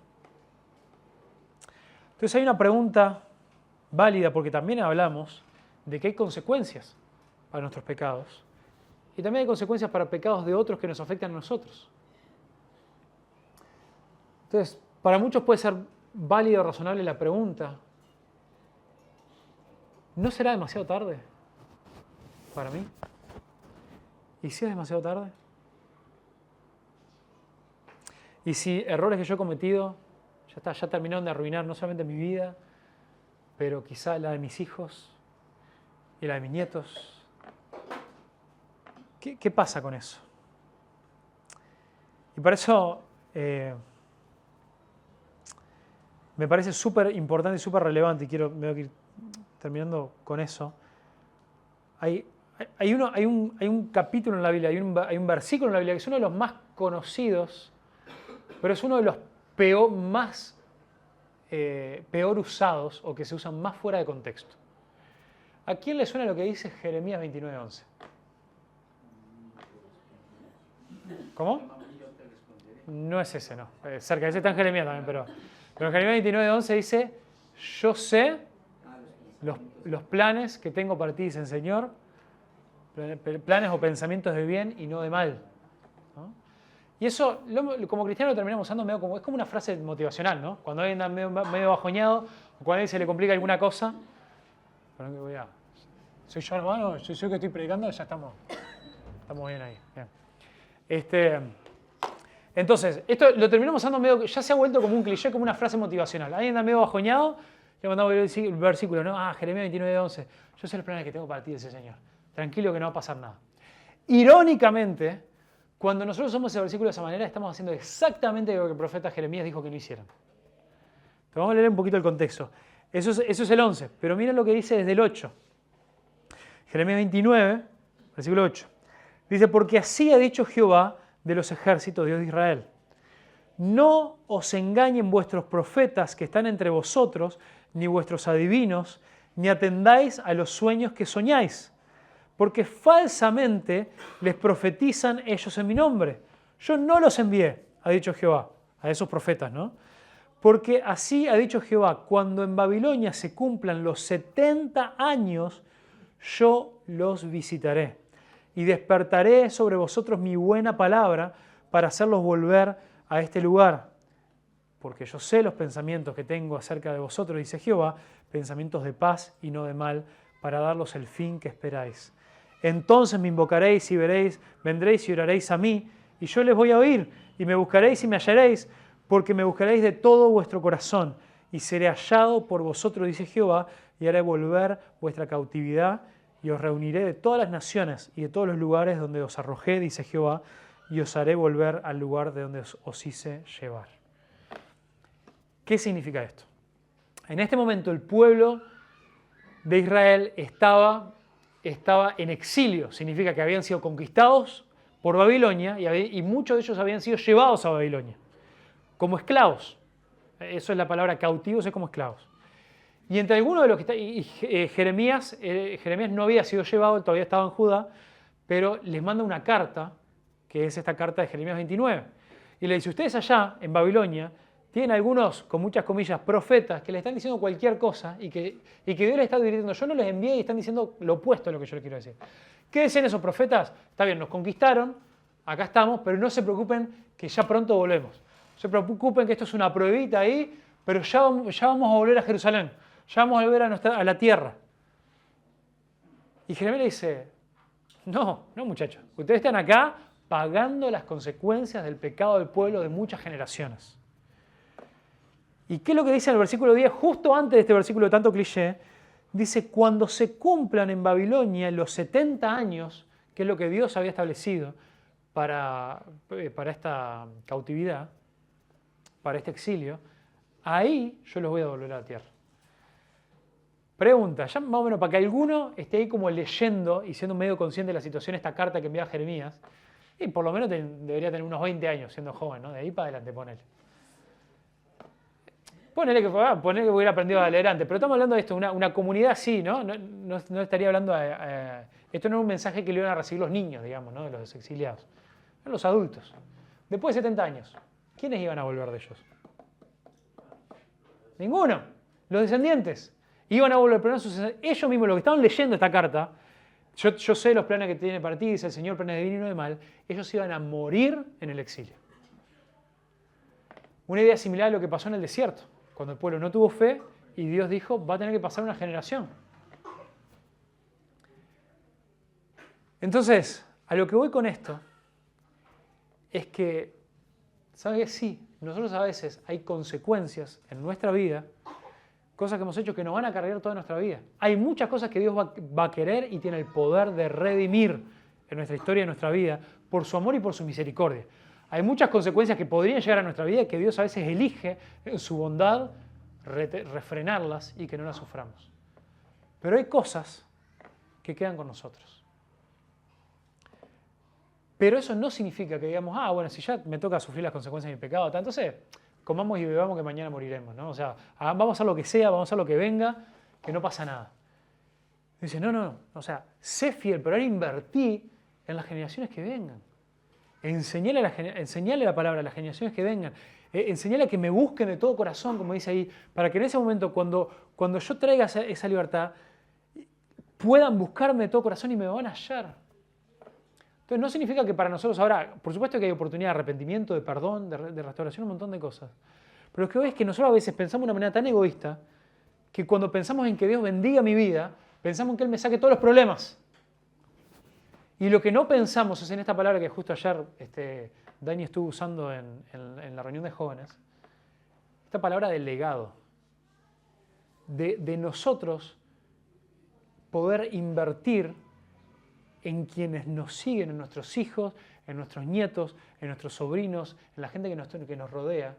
S1: Entonces hay una pregunta válida, porque también hablamos de que hay consecuencias para nuestros pecados. Y también hay consecuencias para pecados de otros que nos afectan a nosotros. Entonces, para muchos puede ser válida o razonable la pregunta: ¿no será demasiado tarde para mí? ¿Y si es demasiado tarde? Y si errores que yo he cometido ya terminaron de arruinar no solamente mi vida, pero quizá la de mis hijos y la de mis nietos. ¿Qué pasa con eso? Y por eso me parece súper importante y súper relevante, y me voy a ir terminando con eso. Hay un capítulo en la Biblia, hay un versículo en la Biblia que es uno de los más conocidos, pero es uno de los peor usados o que se usan más fuera de contexto. ¿A quién le suena lo que dice Jeremías 29:11? ¿Cómo? No es ese, no. Cerca de ese está en Jeremías también, pero en Jeremías 29:11 dice: yo sé los planes que tengo para ti, dice el Señor, planes o pensamientos de bien y no de mal. ¿No? Y eso, como cristianos, lo terminamos usando es como una frase motivacional, ¿no? Cuando alguien anda medio bajoñado, o cuando a alguien se le complica alguna cosa, soy yo, hermano, soy yo que estoy predicando, ya estamos bien ahí. Bien. Entonces, esto lo terminamos usando ya se ha vuelto como un cliché, como una frase motivacional. Alguien anda medio bajoñado, le mandamos el versículo, ¿no? Jeremías 29:11. Yo sé los planes que tengo para ti, dice el Señor. Tranquilo que no va a pasar nada. Irónicamente, cuando nosotros usamos ese versículo de esa manera, estamos haciendo exactamente lo que el profeta Jeremías dijo que no hicieran. Pero vamos a leer un poquito el contexto. Eso es el 11, pero miren lo que dice desde el 8. Jeremías 29, versículo 8. Dice: porque así ha dicho Jehová de los ejércitos, Dios de Israel: no os engañen vuestros profetas que están entre vosotros, ni vuestros adivinos, ni atendáis a los sueños que soñáis, porque falsamente les profetizan ellos en mi nombre. Yo no los envié, ha dicho Jehová, a esos profetas, ¿no? Porque así ha dicho Jehová: cuando en Babilonia se cumplan los 70 años, yo los visitaré y despertaré sobre vosotros mi buena palabra para hacerlos volver a este lugar. Porque yo sé los pensamientos que tengo acerca de vosotros, dice Jehová, pensamientos de paz y no de mal, para darlos el fin que esperáis. Entonces me invocaréis y vendréis y oraréis a mí, y yo les voy a oír, y me buscaréis y me hallaréis, porque me buscaréis de todo vuestro corazón, y seré hallado por vosotros, dice Jehová, y haré volver vuestra cautividad, y os reuniré de todas las naciones y de todos los lugares donde os arrojé, dice Jehová, y os haré volver al lugar de donde os hice llevar. ¿Qué significa esto? En este momento el pueblo de Israel estaba en exilio, significa que habían sido conquistados por Babilonia y muchos de ellos habían sido llevados a Babilonia como esclavos. Eso es la palabra, cautivos, es como esclavos. Y entre algunos de los que Jeremías no había sido llevado, todavía estaba en Judá, pero les manda una carta, que es esta carta de Jeremías 29. Y le dice: ustedes allá en Babilonia tienen algunos, con muchas comillas, profetas que le están diciendo cualquier cosa y que Dios les está advirtiendo: yo no les envié, y están diciendo lo opuesto a lo que yo les quiero decir. ¿Qué decían esos profetas? Está bien, nos conquistaron, acá estamos, pero no se preocupen que ya pronto volvemos. No se preocupen que esto es una pruebita ahí, pero ya vamos a volver a Jerusalén. Ya vamos a volver a la tierra. Y Jeremías le dice: no muchachos, ustedes están acá pagando las consecuencias del pecado del pueblo de muchas generaciones. ¿Y qué es lo que dice en el versículo 10? Justo antes de este versículo de tanto cliché, dice: cuando se cumplan en Babilonia los 70 años, que es lo que Dios había establecido para esta cautividad, para este exilio, ahí yo los voy a devolver a la tierra. Pregunta, ya más o menos para que alguno esté ahí como leyendo y siendo medio consciente de la situación, esta carta que envía Jeremías, y por lo menos debería tener unos 20 años siendo joven, ¿no? De ahí para adelante, ponele. Ponele que hubiera aprendido a leer antes, pero estamos hablando de esto, una comunidad así, ¿no? No estaría hablando esto no es un mensaje que le iban a recibir los niños, digamos, ¿no? De los exiliados. Eran los adultos. Después de 70 años, ¿quiénes iban a volver de ellos? Ninguno. Los descendientes. Iban a volver, pero no ellos mismos, los que estaban leyendo esta carta, yo sé los planes que tiene para ti, dice el Señor, planes de bien y no de mal, ellos iban a morir en el exilio. Una idea similar a lo que pasó en el desierto, cuando el pueblo no tuvo fe y Dios dijo: va a tener que pasar una generación. Entonces, a lo que voy con esto es que ¿sabe qué? Sí, nosotros a veces hay consecuencias en nuestra vida, cosas que hemos hecho que nos van a cargar toda nuestra vida. Hay muchas cosas que Dios va a querer y tiene el poder de redimir en nuestra historia, en nuestra vida, por su amor y por su misericordia. Hay muchas consecuencias que podrían llegar a nuestra vida que Dios a veces elige en su bondad refrenarlas y que no las suframos. Pero hay cosas que quedan con nosotros. Pero eso no significa que digamos, bueno, si ya me toca sufrir las consecuencias de mi pecado, entonces comamos y bebamos que mañana moriremos, ¿no? O sea, vamos a hacer lo que sea, vamos a hacer lo que venga, que no pasa nada. Dice, no, o sea, sé fiel, pero ahora invertí en las generaciones que vengan. Enseñale la palabra a las generaciones que vengan. Enseñale a que me busquen de todo corazón, como dice ahí, para que en ese momento, cuando yo traiga esa libertad, puedan buscarme de todo corazón y me van a hallar. Entonces no significa que para nosotros ahora, por supuesto que hay oportunidad de arrepentimiento, de perdón, de restauración, un montón de cosas. Pero lo que veo es que nosotros a veces pensamos de una manera tan egoísta que cuando pensamos en que Dios bendiga mi vida, pensamos en que Él me saque todos los problemas. Y lo que no pensamos es en esta palabra que justo ayer Dani estuvo usando en la reunión de jóvenes, esta palabra del legado, de nosotros poder invertir en quienes nos siguen, en nuestros hijos, en nuestros nietos, en nuestros sobrinos, en la gente que nos rodea,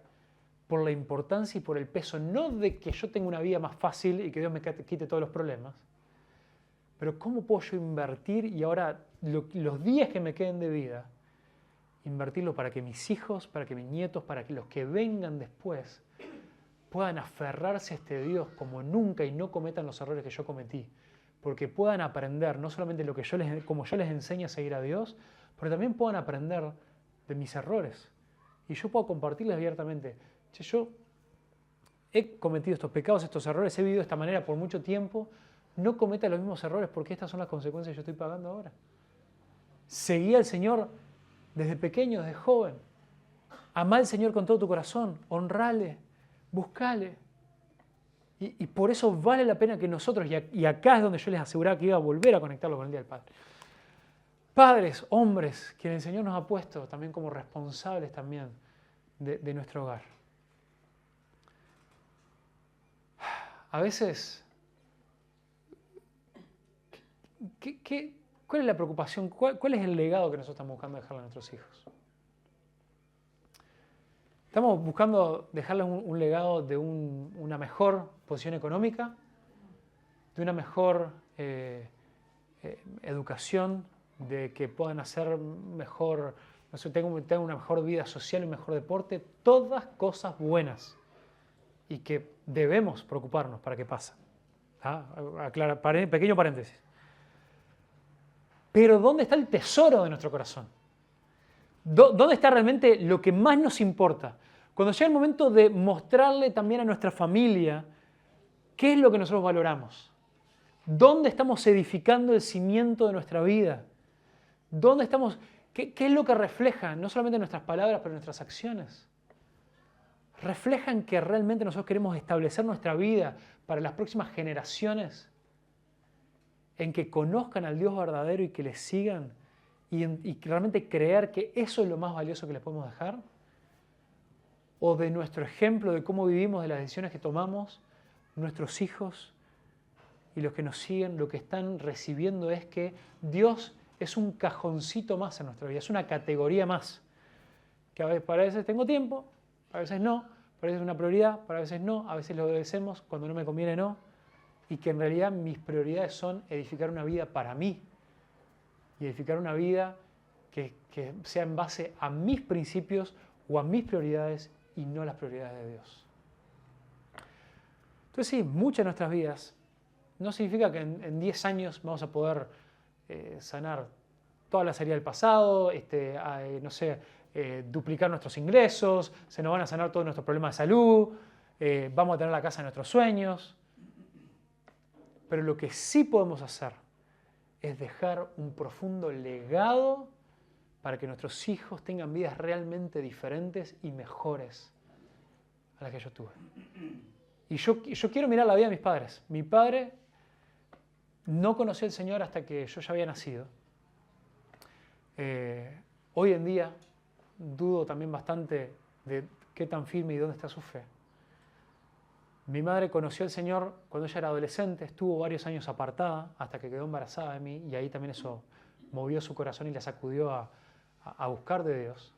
S1: por la importancia y por el peso, no de que yo tenga una vida más fácil y que Dios me quite todos los problemas, pero cómo puedo yo invertir y ahora los días que me queden de vida, invertirlo para que mis hijos, para que mis nietos, para que los que vengan después puedan aferrarse a este Dios como nunca y no cometan los errores que yo cometí. Porque puedan aprender no solamente como yo les enseño a seguir a Dios, pero también puedan aprender de mis errores. Y yo puedo compartirles abiertamente. Che, yo he cometido estos pecados, estos errores, he vivido de esta manera por mucho tiempo. No cometa los mismos errores porque estas son las consecuencias que yo estoy pagando ahora. Seguí al Señor desde pequeño, desde joven. Amá al Señor con todo tu corazón. Honrale, buscale. Y por eso vale la pena que nosotros, y acá es donde yo les aseguraba que iba a volver a conectarlo con el Día del Padre. Padres, hombres, quien el Señor nos ha puesto también como responsables también de nuestro hogar. A veces, ¿cuál es la preocupación? ¿Cuál es el legado que nosotros estamos buscando dejarle a nuestros hijos? Estamos buscando dejarles un legado de una mejor posición económica, de una mejor educación, de que puedan hacer mejor, no sé, tengan una mejor vida social, un mejor deporte, todas cosas buenas y que debemos preocuparnos para que pasen. Pequeño paréntesis. Pero ¿dónde está el tesoro de nuestro corazón? ¿Dónde está realmente lo que más nos importa? Cuando llega el momento de mostrarle también a nuestra familia qué es lo que nosotros valoramos. ¿Dónde estamos edificando el cimiento de nuestra vida? ¿Dónde estamos? ¿Qué es lo que refleja? No solamente nuestras palabras, pero nuestras acciones. ¿Reflejan que realmente nosotros queremos establecer nuestra vida para las próximas generaciones? En que conozcan al Dios verdadero y que le sigan y realmente creer que eso es lo más valioso que les podemos dejar? ¿O de nuestro ejemplo de cómo vivimos, de las decisiones que tomamos, nuestros hijos y los que nos siguen, lo que están recibiendo es que Dios es un cajoncito más en nuestra vida, es una categoría más? Que para veces tengo tiempo, a veces no, para veces es una prioridad, para veces no, a veces lo obedecemos, cuando no me conviene no, y que en realidad mis prioridades son edificar una vida para mí y edificar una vida que sea en base a mis principios o a mis prioridades y no las prioridades de Dios. Entonces sí, muchas de nuestras vidas no significa que en 10 años vamos a poder sanar toda la herida del pasado, duplicar nuestros ingresos, se nos van a sanar todos nuestros problemas de salud, vamos a tener la casa de nuestros sueños. Pero lo que sí podemos hacer es dejar un profundo legado para que nuestros hijos tengan vidas realmente diferentes y mejores a las que yo tuve. Y yo quiero mirar la vida de mis padres. Mi padre no conoció al Señor hasta que yo ya había nacido. Hoy en día dudo también bastante de qué tan firme y dónde está su fe. Mi madre conoció al Señor cuando ella era adolescente, estuvo varios años apartada hasta que quedó embarazada de mí y ahí también eso movió su corazón y la sacudió a buscar de Dios.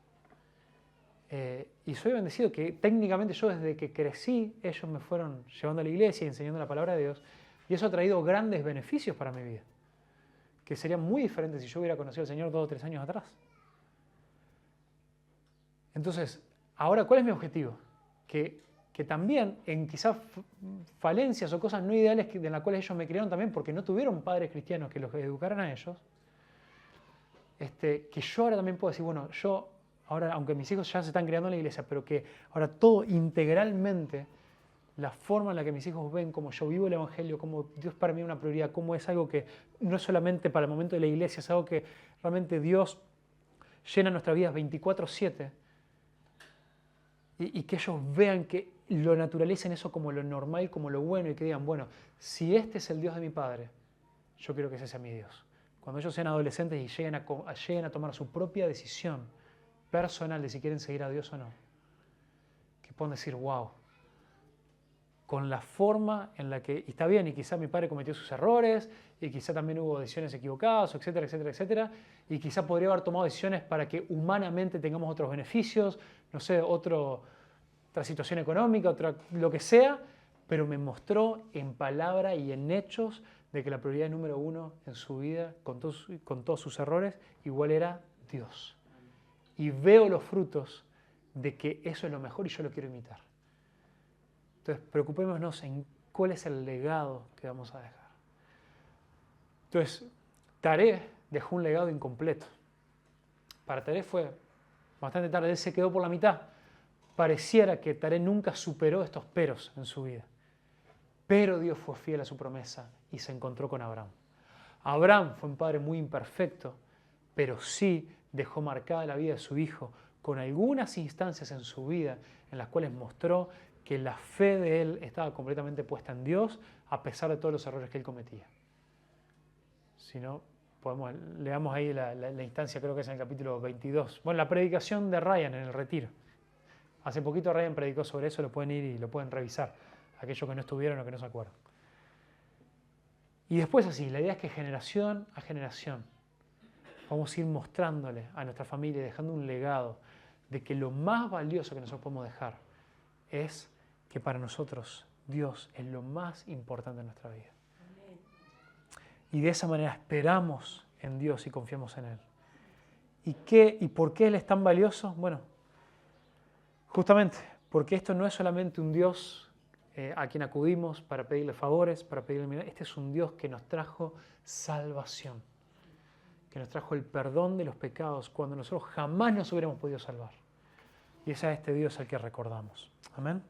S1: Y soy bendecido que técnicamente yo desde que crecí, ellos me fueron llevando a la iglesia y enseñando la palabra de Dios y eso ha traído grandes beneficios para mi vida, que serían muy diferentes si yo hubiera conocido al Señor 2 o 3 años atrás. Entonces, ahora, ¿cuál es mi objetivo? Que también en quizás falencias o cosas no ideales de las cuales ellos me criaron también porque no tuvieron padres cristianos que los educaran a ellos, que yo ahora también puedo decir, bueno, yo ahora, aunque mis hijos ya se están criando en la iglesia, pero que ahora todo integralmente, la forma en la que mis hijos ven cómo yo vivo el Evangelio, cómo Dios para mí es una prioridad, cómo es algo que no es solamente para el momento de la iglesia, es algo que realmente Dios llena nuestras vidas 24/7 y que ellos vean que lo naturalicen eso como lo normal, como lo bueno y que digan, bueno, si este es el Dios de mi padre, yo quiero que ese sea mi Dios. Cuando ellos sean adolescentes y lleguen a tomar su propia decisión personal de si quieren seguir a Dios o no, que puedan decir, wow, con la forma en la que, y está bien, y quizá mi padre cometió sus errores, y quizá también hubo decisiones equivocadas, etcétera, etcétera, etcétera, y quizá podría haber tomado decisiones para que humanamente tengamos otros beneficios, no sé, otra situación económica, lo que sea, pero me mostró en palabra y en hechos de que la prioridad número uno en su vida, con todos sus errores, igual era Dios. Y veo los frutos de que eso es lo mejor y yo lo quiero imitar. Entonces, preocupémonos en cuál es el legado que vamos a dejar. Entonces, Taré dejó un legado incompleto. Para Taré fue bastante tarde, él se quedó por la mitad. Pareciera que Taré nunca superó estos peros en su vida. Pero Dios fue fiel a su promesa y se encontró con Abraham. Abraham fue un padre muy imperfecto, pero sí dejó marcada la vida de su hijo con algunas instancias en su vida en las cuales mostró que la fe de él estaba completamente puesta en Dios a pesar de todos los errores que él cometía. Si no, leamos ahí la instancia, creo que es en el capítulo 22. Bueno, la predicación de Ryan en el retiro. Hace poquito Ryan predicó sobre eso, lo pueden ir y lo pueden revisar, aquellos que no estuvieron o que no se acuerdan. Y después así, la idea es que generación a generación vamos a ir mostrándole a nuestra familia, dejando un legado de que lo más valioso que nosotros podemos dejar es que para nosotros Dios es lo más importante en nuestra vida. Y de esa manera esperamos en Dios y confiamos en Él. ¿Y por qué Él es tan valioso? Bueno, justamente porque esto no es solamente un Dios a quien acudimos para pedirle favores, para pedirle milagros. Este es un Dios que nos trajo salvación, que nos trajo el perdón de los pecados cuando nosotros jamás nos hubiéramos podido salvar. Y es a este Dios al que recordamos. Amén.